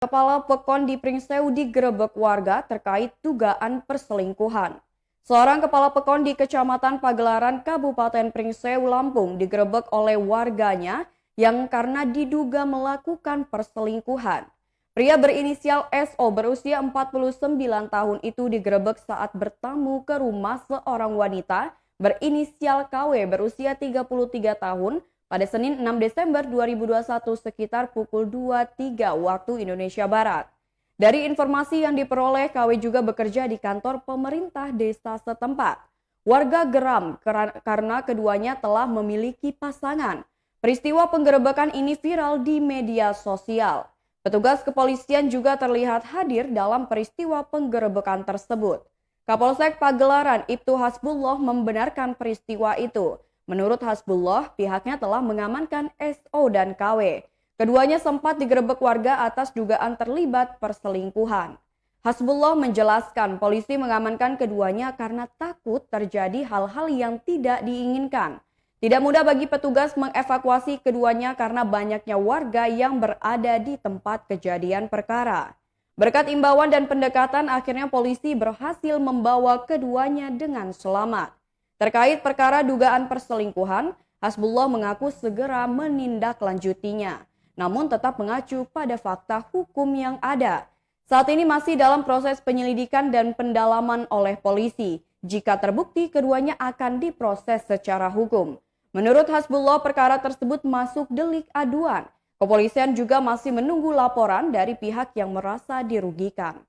Kepala Pekon di Pringsewu digerebek warga terkait dugaan perselingkuhan. Seorang kepala Pekon di Kecamatan Pagelaran, Kabupaten Pringsewu, Lampung digerebek oleh warganya yang karena diduga melakukan perselingkuhan. Pria berinisial SO berusia 49 tahun itu digerebek saat bertamu ke rumah seorang wanita berinisial KW berusia 33 tahun pada Senin 6 Desember 2021 sekitar pukul 23 waktu Indonesia Barat. Dari informasi yang diperoleh, KW juga bekerja di kantor pemerintah desa setempat. Warga geram karena keduanya telah memiliki pasangan. Peristiwa penggerebekan ini viral di media sosial. Petugas kepolisian juga terlihat hadir dalam peristiwa penggerebekan tersebut. Kapolsek Pagelaran Ibtu Hasbullah membenarkan peristiwa itu. Menurut Hasbullah, pihaknya telah mengamankan SO dan KW. Keduanya sempat digerebek warga atas dugaan terlibat perselingkuhan. Hasbullah menjelaskan polisi mengamankan keduanya karena takut terjadi hal-hal yang tidak diinginkan. Tidak mudah bagi petugas mengevakuasi keduanya karena banyaknya warga yang berada di tempat kejadian perkara. Berkat imbauan dan pendekatan, akhirnya polisi berhasil membawa keduanya dengan selamat. Terkait perkara dugaan perselingkuhan, Hasbullah mengaku segera menindaklanjutinya, namun tetap mengacu pada fakta hukum yang ada. Saat ini masih dalam proses penyelidikan dan pendalaman oleh polisi. Jika terbukti, keduanya akan diproses secara hukum. Menurut Hasbullah, perkara tersebut masuk delik aduan. Kepolisian juga masih menunggu laporan dari pihak yang merasa dirugikan.